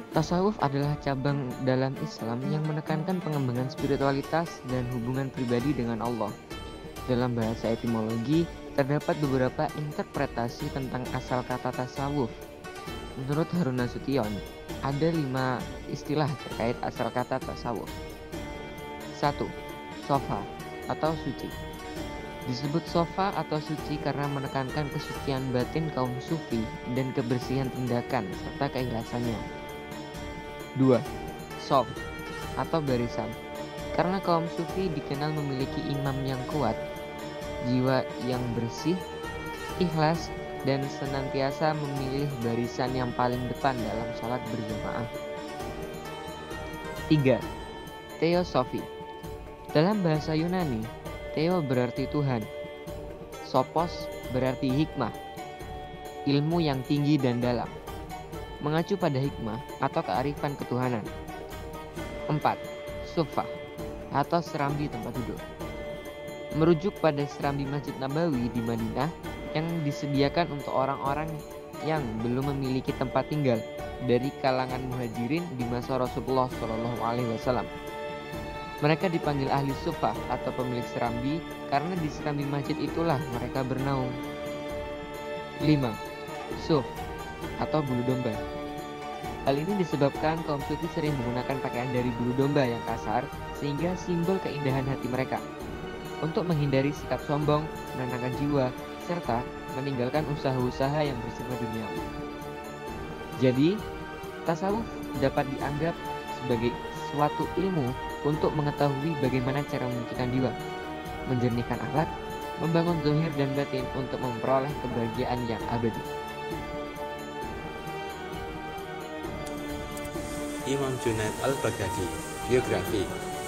Tasawuf adalah cabang dalam Islam yang menekankan pengembangan spiritualitas dan hubungan pribadi dengan Allah. Dalam bahasa etimologi, terdapat beberapa interpretasi tentang asal kata tasawuf. Menurut Harun Nasution, ada 5 istilah terkait asal kata tasawuf. 1. Sofa atau suci. Disebut sofa atau suci karena menekankan kesucian batin kaum sufi dan kebersihan tindakan serta keikhlasannya. 2. Sof atau barisan. Karena kaum sufi dikenal memiliki imam yang kuat, jiwa yang bersih, ikhlas, dan senantiasa memilih barisan yang paling depan dalam salat berjamaah. 3. Theosofi. Dalam bahasa Yunani, Theo berarti Tuhan, Sophos berarti hikmah, ilmu yang tinggi dan dalam, mengacu pada hikmah atau kearifan ketuhanan. 4. Sufah atau serambi tempat duduk, merujuk pada serambi Masjid Nabawi di Madinah yang disediakan untuk orang-orang yang belum memiliki tempat tinggal dari kalangan muhajirin di masa Rasulullah SAW. Mereka dipanggil ahli sufah atau pemilik serambi karena di serambi masjid itulah mereka bernaung. 5. Suf atau bulu domba. Hal ini disebabkan kaum sufi sering menggunakan pakaian dari bulu domba yang kasar sehingga simbol keindahan hati mereka. Untuk menghindari sikap sombong, menenangkan jiwa, serta meninggalkan usaha-usaha yang bersifat duniawi. Jadi, tasawuf dapat dianggap sebagai suatu ilmu untuk mengetahui bagaimana cara menyucikan jiwa, menjernihkan akhlak, membangun zahir dan batin untuk memperoleh kebahagiaan yang abadi. Imam Junaid al-Baghdadi. Biografi.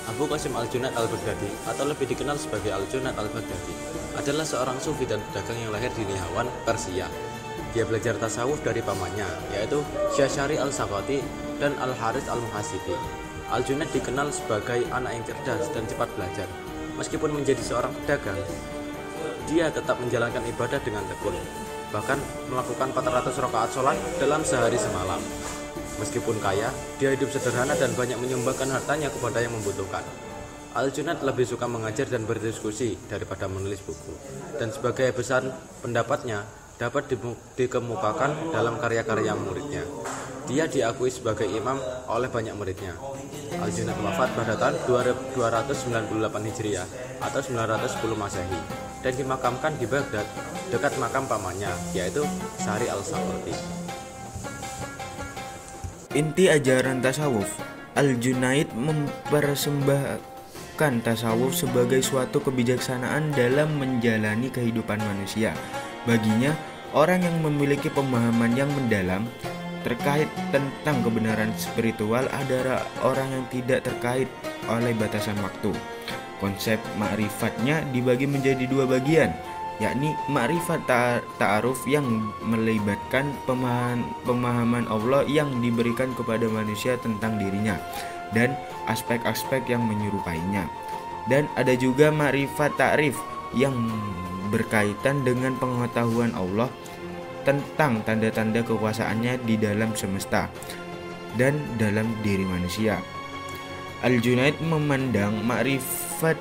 Abu Qasim al-Junaid al-Baghdadi atau lebih dikenal sebagai al-Junaid al-Baghdadi adalah seorang sufi dan pedagang yang lahir di Nihrawan, Persia. Dia belajar tasawuf dari pamannya, yaitu Syashari al-Saqati dan al-Harith al-Muhasibi. Al-Junaid dikenal sebagai anak yang cerdas dan cepat belajar. Meskipun menjadi seorang pedagang, dia tetap menjalankan ibadah dengan tekun, bahkan melakukan 400 rakaat sholat dalam sehari semalam. Meskipun kaya, dia hidup sederhana dan banyak menyumbangkan hartanya kepada yang membutuhkan. Al-Junaid lebih suka mengajar dan berdiskusi daripada menulis buku, dan sebagai pesan pendapatnya dapat dikemukakan dalam karya-karya muridnya. Dia diakui sebagai imam oleh banyak muridnya. Al-Junaid wafat pada tahun 298 Hijriah atau 910 Masehi dan dimakamkan di Baghdad dekat makam pamannya, yaitu Syahri al-Saqati. Inti ajaran tasawuf, Al-Junaid mempersembahkan tasawuf sebagai suatu kebijaksanaan dalam menjalani kehidupan manusia. Baginya, orang yang memiliki pemahaman yang mendalam terkait tentang kebenaran spiritual adalah orang yang tidak terkait oleh batasan waktu. Konsep ma'rifatnya dibagi menjadi 2 bagian, yakni ma'rifat ta'aruf yang melibatkan pemahaman Allah yang diberikan kepada manusia tentang dirinya dan aspek-aspek yang menyerupainya. Dan ada juga ma'rifat ta'rif yang berkaitan dengan pengetahuan Allah tentang tanda-tanda kekuasaannya di dalam semesta dan dalam diri manusia. Al-Junaid memandang ma'rifat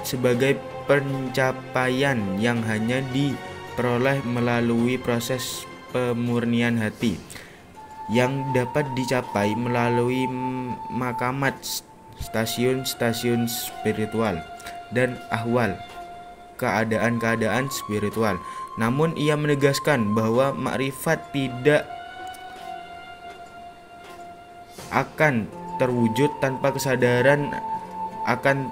sebagai pencapaian yang hanya diperoleh melalui proses pemurnian hati yang dapat dicapai melalui makamat, stasiun-stasiun spiritual dan ahwal, keadaan-keadaan spiritual. Namun ia menegaskan bahwa makrifat tidak akan terwujud tanpa kesadaran akan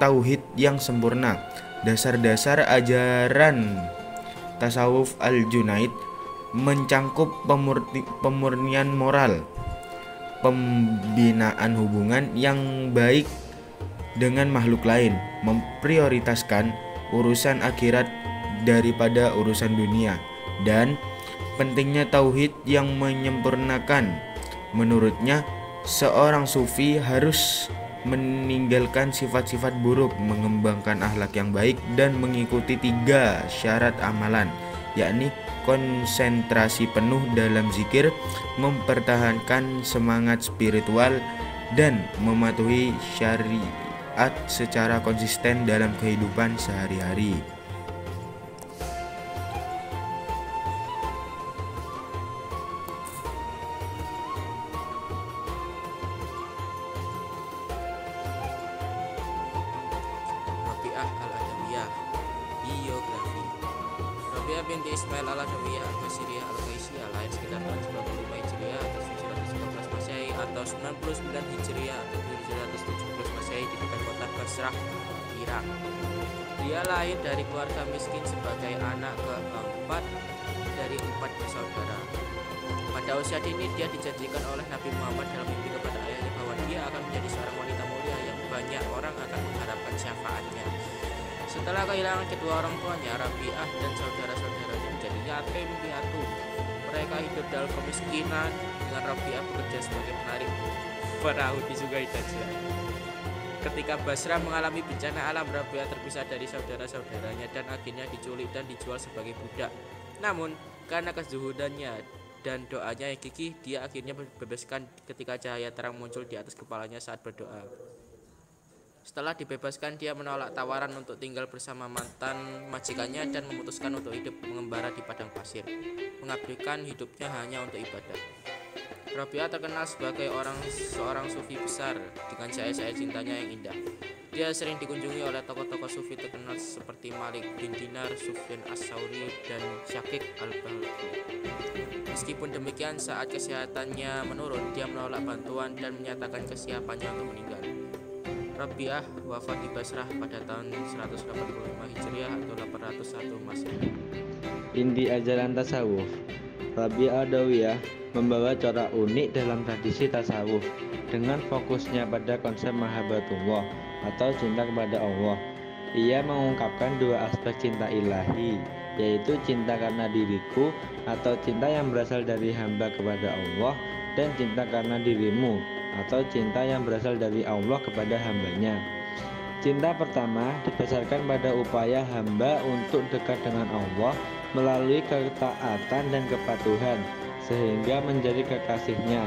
tauhid yang sempurna. Dasar-dasar ajaran tasawuf Al-Junaid mencangkup pemurnian moral, pembinaan hubungan yang baik dengan makhluk lain, memprioritaskan urusan akhirat daripada urusan dunia, dan pentingnya tauhid yang menyempurnakan. Menurutnya, seorang sufi harus meninggalkan sifat-sifat buruk, mengembangkan akhlak yang baik, dan mengikuti 3 syarat amalan, yakni konsentrasi penuh dalam zikir, mempertahankan semangat spiritual, dan mematuhi syariat secara konsisten dalam kehidupan sehari-hari. Rabi'ah Al-Adawiyah. Biografi. Rabi'ah binti Ismail Al-Adawiyah Al-Basiriyah Al-Qaisiyah lahir sekitar tahun 95 Hijriah atau 715 Masehi atau 99 Hijriah atau 717 Masehi di dekat kota Basrah, Irak. Dia lahir dari keluarga miskin sebagai anak keempat dari 4 bersaudara. Pada usia dini dia dijanjikan oleh Nabi Muhammad dalam mimpi kepada ayahnya bahwa dia akan menjadi seorang wanita mulia yang banyak orang akan mengharapkan syafaatnya. Setelah kehilangan kedua orang tuanya, Rabi'ah dan saudara-saudaranya menjadi yatim piatu. Mereka hidup dalam kemiskinan dengan Rabi'ah bekerja sebagai penarik perahu di Sungai Dajjal. Ketika Basrah mengalami bencana alam, Rabi'ah terpisah dari saudara-saudaranya dan akhirnya diculik dan dijual sebagai budak. Namun, karena kezuhudannya dan doanya yang gigih, dia akhirnya dibebaskan ketika cahaya terang muncul di atas kepalanya saat berdoa. Setelah dibebaskan, dia menolak tawaran untuk tinggal bersama mantan majikannya dan memutuskan untuk hidup mengembara di padang pasir, mengabdikan hidupnya hanya untuk ibadah. Rabi'ah terkenal sebagai seorang sufi besar dengan syair-syair cintanya yang indah. Dia sering dikunjungi oleh tokoh-tokoh sufi terkenal seperti Malik bin Dinar, Sufyan As-Sauri, dan Syakik Al-Balkhi. Meskipun demikian, saat kesehatannya menurun, dia menolak bantuan dan menyatakan kesiapannya untuk meninggal. Rabi'ah wafat di Basrah pada tahun 185 Hijriah atau 801 Masehi. Inti ajaran tasawuf. Rabi'ah Adawiyah membawa corak unik dalam tradisi tasawuf dengan fokusnya pada konsep mahabbatullah atau cinta kepada Allah. Ia mengungkapkan 2 aspek cinta ilahi, yaitu cinta karena diriku atau cinta yang berasal dari hamba kepada Allah, dan cinta karena dirimu atau cinta yang berasal dari Allah kepada hambanya. Cinta pertama didasarkan pada upaya hamba untuk dekat dengan Allah melalui ketaatan dan kepatuhan sehingga menjadi kekasihnya.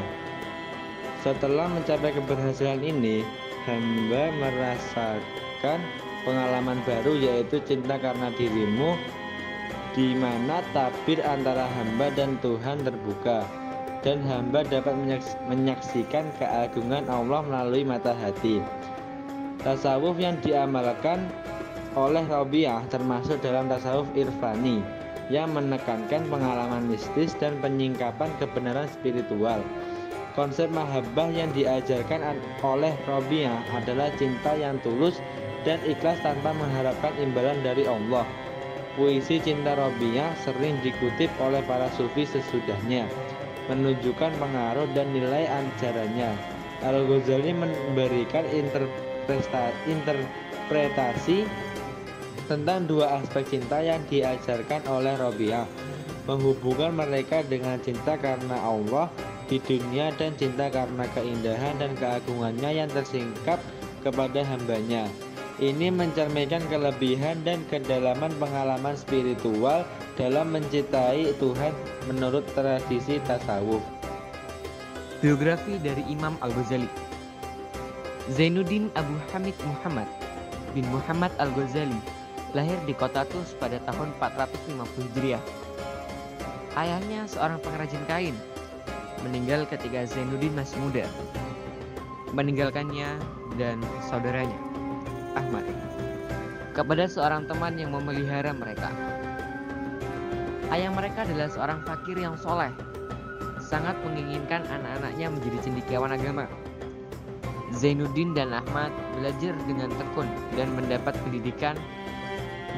Setelah mencapai keberhasilan ini, hamba merasakan pengalaman baru, yaitu cinta karena dirimu, di mana tabir antara hamba dan Tuhan terbuka, dan hamba dapat menyaksikan keagungan Allah melalui mata hati. Tasawuf yang diamalkan oleh Rabi'ah termasuk dalam tasawuf irfani yang menekankan pengalaman mistis dan penyingkapan kebenaran spiritual. Konsep mahabbah yang diajarkan oleh Rabi'ah adalah cinta yang tulus dan ikhlas tanpa mengharapkan imbalan dari Allah. Puisi cinta Rabi'ah sering dikutip oleh para sufi sesudahnya, menunjukkan pengaruh dan nilai ajarannya. Al-Ghazali memberikan interpretasi tentang 2 aspek cinta yang diajarkan oleh Rabi'ah, menghubungkan mereka dengan cinta karena Allah di dunia dan cinta karena keindahan dan keagungannya yang tersingkap kepada hambanya. Ini mencerminkan kelebihan dan kedalaman pengalaman spiritual dalam mencintai Tuhan menurut tradisi tasawuf. Biografi dari Imam Al-Ghazali. Zainuddin Abu Hamid Muhammad bin Muhammad Al-Ghazali lahir di kota Tus pada tahun 450 Hijriah. Ayahnya seorang pengrajin kain, meninggal ketika Zainuddin masih muda, meninggalkannya dan saudaranya, Ahmad, kepada seorang teman yang memelihara mereka. Ayah mereka adalah seorang fakir yang soleh, sangat menginginkan anak-anaknya menjadi cendekiawan agama. Zainuddin dan Ahmad belajar dengan tekun dan mendapat pendidikan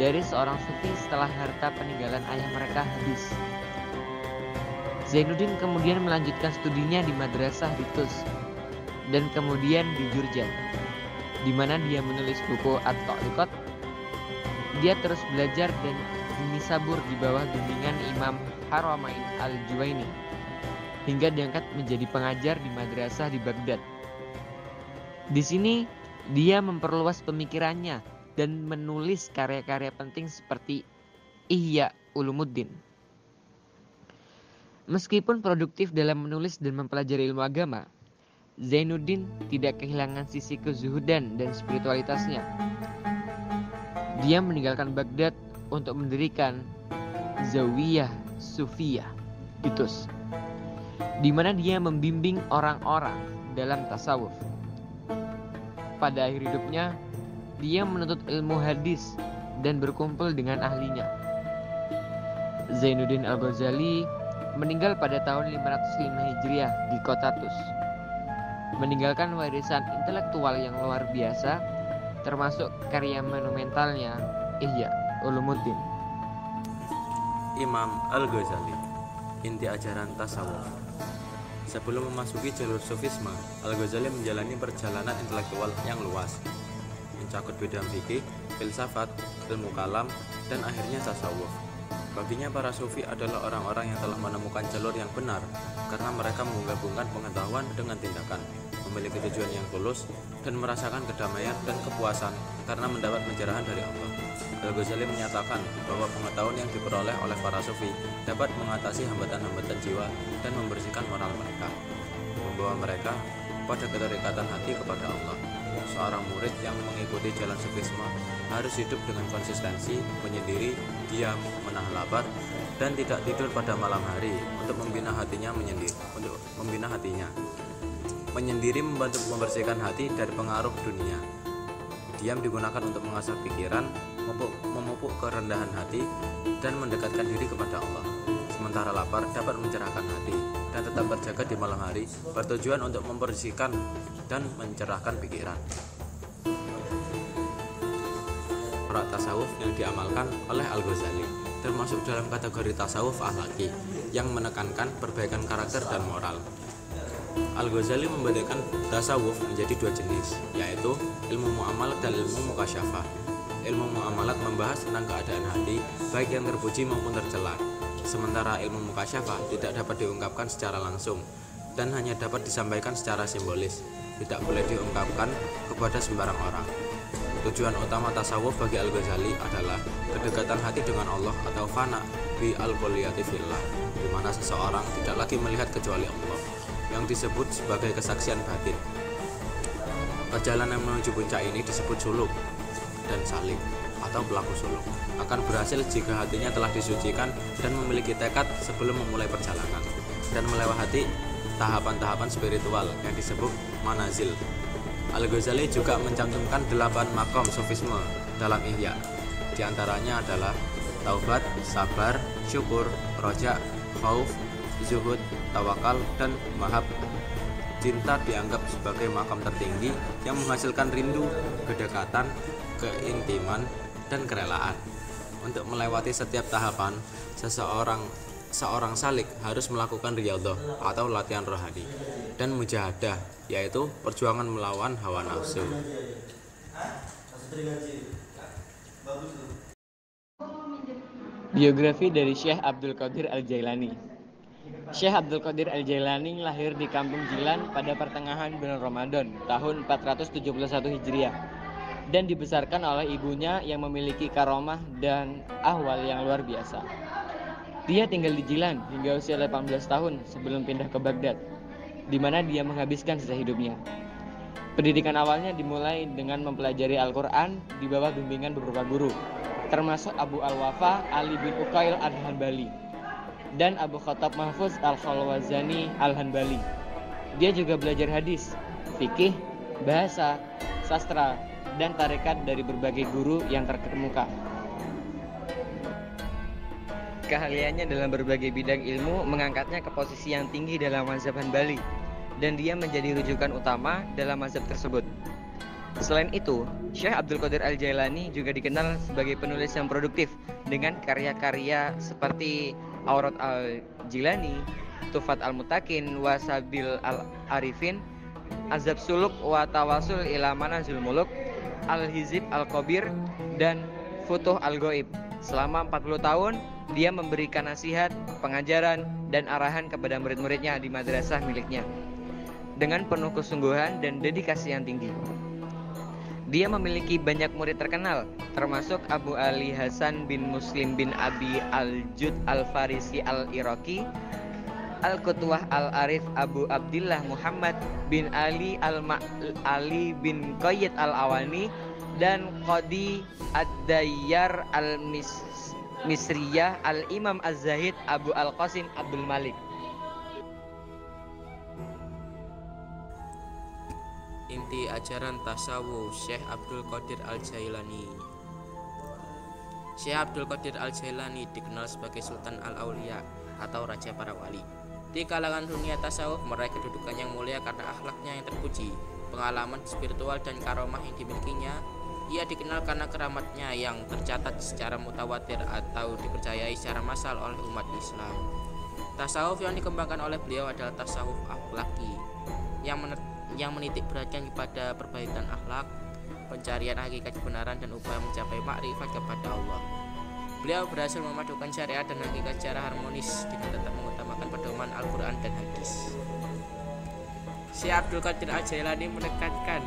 dari seorang sufi setelah harta peninggalan ayah mereka habis. Zainuddin kemudian melanjutkan studinya di madrasah di Tus dan kemudian di Jurjan, di mana dia menulis buku At-Ta'liqat. Dia terus belajar dan dinisabur di bawah bimbingan Imam Haramain Al-Juwaini hingga diangkat menjadi pengajar di madrasah di Baghdad. Di sini dia memperluas pemikirannya dan menulis karya-karya penting seperti Ihya Ulumuddin. Meskipun produktif dalam menulis dan mempelajari ilmu agama, Zainuddin tidak kehilangan sisi kezuhudan dan spiritualitasnya. Dia meninggalkan Baghdad untuk mendirikan Zawiyah Sufiyah di Tus, di mana dia membimbing orang-orang dalam tasawuf. Pada akhir hidupnya, dia menuntut ilmu hadis dan berkumpul dengan ahlinya. Zainuddin Al-Ghazali meninggal pada tahun 505 Hijriah di kota Tus, meninggalkan warisan intelektual yang luar biasa, termasuk karya monumentalnya Ihya Ulumuddin. Imam Al-Ghazali, inti ajaran tasawuf. Sebelum memasuki jalur sufisme, Al-Ghazali menjalani perjalanan intelektual yang luas, mencakup bidang fikih, filsafat, ilmu kalam, dan akhirnya tasawuf. Baginya para sufi adalah orang-orang yang telah menemukan jalur yang benar karena mereka menggabungkan pengetahuan dengan tindakan, memiliki tujuan yang tulus, dan merasakan kedamaian dan kepuasan karena mendapat pencerahan dari Allah. Al-Ghazali menyatakan bahwa pengetahuan yang diperoleh oleh para sufi dapat mengatasi hambatan-hambatan jiwa dan membersihkan moral mereka, membawa mereka pada keterikatan hati kepada Allah. Seorang murid yang mengikuti jalan sufisme harus hidup dengan konsistensi, menyendiri, diam, menahan lapar, dan tidak tidur pada malam hari untuk membina hatinya Menyendiri membantu membersihkan hati dari pengaruh dunia. Diam digunakan untuk mengasah pikiran, memupuk kerendahan hati, dan mendekatkan diri kepada Allah. Sementara lapar dapat mencerahkan hati dan tetap berjaga di malam hari, bertujuan untuk membersihkan dan mencerahkan pikiran. Praktek tasawuf yang diamalkan oleh Al-Ghazali termasuk dalam kategori tasawuf akhlaki yang menekankan perbaikan karakter dan moral. Al-Ghazali membedakan tasawuf menjadi dua jenis, yaitu ilmu muamalat dan ilmu mukasyafah. Ilmu muamalat membahas tentang keadaan hati, baik yang terpuji maupun tercela. Sementara ilmu mukasyafah tidak dapat diungkapkan secara langsung dan hanya dapat disampaikan secara simbolis, tidak boleh diungkapkan kepada sembarang orang. Tujuan utama tasawuf bagi Al-Ghazali adalah kedekatan hati dengan Allah atau fana bi al-kulliyati fillah, di mana seseorang tidak lagi melihat kecuali Allah, yang disebut sebagai kesaksian batin. Perjalanan menuju puncak ini disebut suluk dan salik atau pelaku suluk akan berhasil jika hatinya telah disucikan dan memiliki tekad sebelum memulai perjalanan dan melewati tahapan-tahapan spiritual yang disebut manazil. Al-Ghazali juga mencantumkan 8 makom sufisme dalam Ihya. Di antaranya adalah taubat, sabar, syukur, roja, khauf, zuhud, tawakal, dan mahabbah. Cinta dianggap sebagai makam tertinggi yang menghasilkan rindu, kedekatan, keintiman, dan kerelaan. Untuk melewati setiap tahapan, seorang salik harus melakukan riyadhah atau latihan rohani dan mujahadah, yaitu perjuangan melawan hawa nafsu. Biografi dari Syekh Abdul Qadir Al-Jailani. Syekh Abdul Qadir Al-Jailani lahir di Kampung Jilan pada pertengahan bulan Ramadan tahun 471 Hijriah dan dibesarkan oleh ibunya yang memiliki karomah dan ahwal yang luar biasa. Dia tinggal di Jilan hingga usia 18 tahun sebelum pindah ke Baghdad, di mana dia menghabiskan sisa hidupnya. Pendidikan awalnya dimulai dengan mempelajari Al-Quran di bawah bimbingan beberapa guru, termasuk Abu Al-Wafa Ali bin Uqail Al-Hanbali dan Abu Khattab Mahfuz Al-Khalwazani Al-Hanbali. Dia juga belajar hadis, fikih, bahasa, sastra, dan tarekat dari berbagai guru yang terkemuka. Keahliannya dalam berbagai bidang ilmu mengangkatnya ke posisi yang tinggi dalam mazhab Hanbali, dan dia menjadi rujukan utama dalam mazhab tersebut. Selain itu, Syekh Abdul Qadir Al-Jailani juga dikenal sebagai penulis yang produktif dengan karya-karya seperti Aurat Al-Jilani, Tufat Al-Mutakin, Wasabil Al-Arifin, Azab Suluk wa Tawasul ila Manazil Muluk, Al-Hizib Al-Qabir, dan Futuh Al-Ghaib. Selama 40 tahun, dia memberikan nasihat, pengajaran, dan arahan kepada murid-muridnya di madrasah miliknya dengan penuh kesungguhan dan dedikasi yang tinggi. Dia memiliki banyak murid terkenal, termasuk Abu Ali Hasan bin Muslim bin Abi Al-Jud Al-Farisi Al-Iraqi, Al-Qutwah Al-Arif Abu Abdillah Muhammad bin Ali Ali bin Qayyid Al-Awani, dan Qadi Ad-Dayyar Al-Misriyah Al-Imam Az-Zahid Abu Al-Qasim Abdul Malik. Inti ajaran tasawuf Syekh Abdul Qadir Al-Jailani. Syekh Abdul Qadir Al-Jailani dikenal sebagai Sultan Al-Auliya atau Raja para Wali. Di kalangan dunia tasawuf meraih kedudukan yang mulia karena akhlaknya yang terpuji, pengalaman spiritual dan karomah yang dimilikinya. Ia dikenal karena keramatnya yang tercatat secara mutawatir atau dipercayai secara massal oleh umat Islam. Tasawuf yang dikembangkan oleh beliau adalah tasawuf akhlaki yang menitik beratkan kepada perbaikan akhlak, pencarian hakikat kebenaran, dan upaya mencapai makrifat kepada Allah. Beliau berhasil memadukan syariat dan hakikat secara harmonis dengan tetap mengutamakan pedoman Al-Quran dan hadis. Syekh Abdul Qadir Al-Jailani menekankan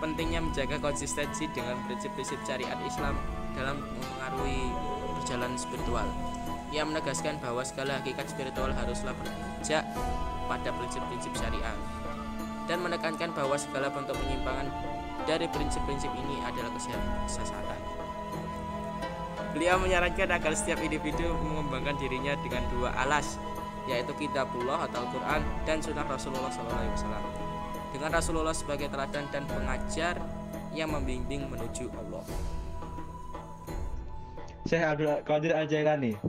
pentingnya menjaga konsistensi dengan prinsip-prinsip syariat Islam dalam mengaruhi perjalanan spiritual. Ia menegaskan bahwa segala hakikat spiritual haruslah berpijak pada prinsip-prinsip syariat, dan menekankan bahwa segala bentuk penyimpangan dari prinsip-prinsip ini adalah kesesatan. Beliau menyarankan agar setiap individu mengembangkan dirinya dengan dua alas, yaitu Kitabullah atau Al-Quran dan Sunnah Rasulullah SAW, dengan Rasulullah sebagai teladan dan pengajar yang membimbing menuju Allah. Syekh Abdul Qadir Al-Jailani.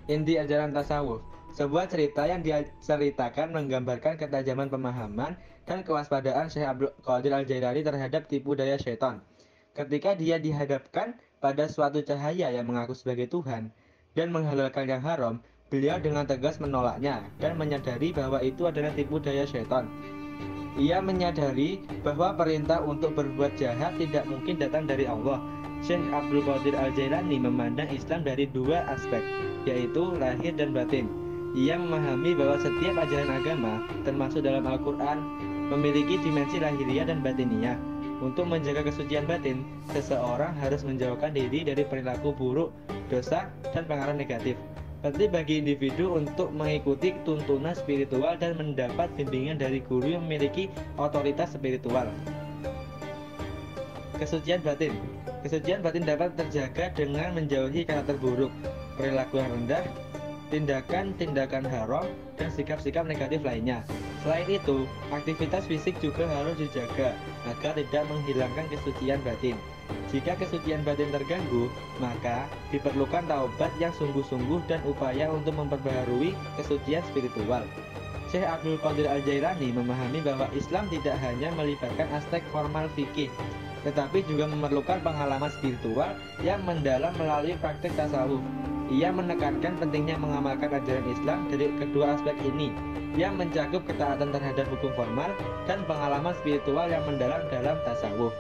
Inti ajaran tasawuf. Sebuah cerita yang diceritakan menggambarkan ketajaman pemahaman dan kewaspadaan Syekh Abdul Qadir Al-Jailani terhadap tipu daya syaitan. Ketika dia dihadapkan pada suatu cahaya yang mengaku sebagai Tuhan dan menghalalkan yang haram, beliau dengan tegas menolaknya dan menyadari bahwa itu adalah tipu daya syaitan. Ia menyadari bahwa perintah untuk berbuat jahat tidak mungkin datang dari Allah. Syekh Abdul Qadir Al-Jailani memandang Islam dari dua aspek, yaitu lahir dan batin. Ia memahami bahwa setiap ajaran agama, termasuk dalam Al-Quran, memiliki dimensi lahiriah dan batiniah. Untuk menjaga kesucian batin, seseorang harus menjauhkan diri dari perilaku buruk, dosa, dan pengaruh negatif. Penting bagi individu untuk mengikuti tuntunan spiritual dan mendapat bimbingan dari guru yang memiliki otoritas spiritual. Kesucian batin. Kesucian batin dapat terjaga dengan menjauhi karakter buruk, perilaku yang rendah, tindakan-tindakan haram, dan sikap-sikap negatif lainnya. Selain itu, aktivitas fisik juga harus dijaga agar tidak menghilangkan kesucian batin. Jika kesucian batin terganggu, maka diperlukan taubat yang sungguh-sungguh dan upaya untuk memperbaharui kesucian spiritual. Syekh Abdul Qadir Al-Jailani memahami bahwa Islam tidak hanya melibatkan aspek formal fikih, tetapi juga memerlukan pengalaman spiritual yang mendalam melalui praktik tasawuf. Ia menekankan pentingnya mengamalkan ajaran Islam dari kedua aspek ini, yang mencakup ketaatan terhadap hukum formal dan pengalaman spiritual yang mendalam dalam tasawuf.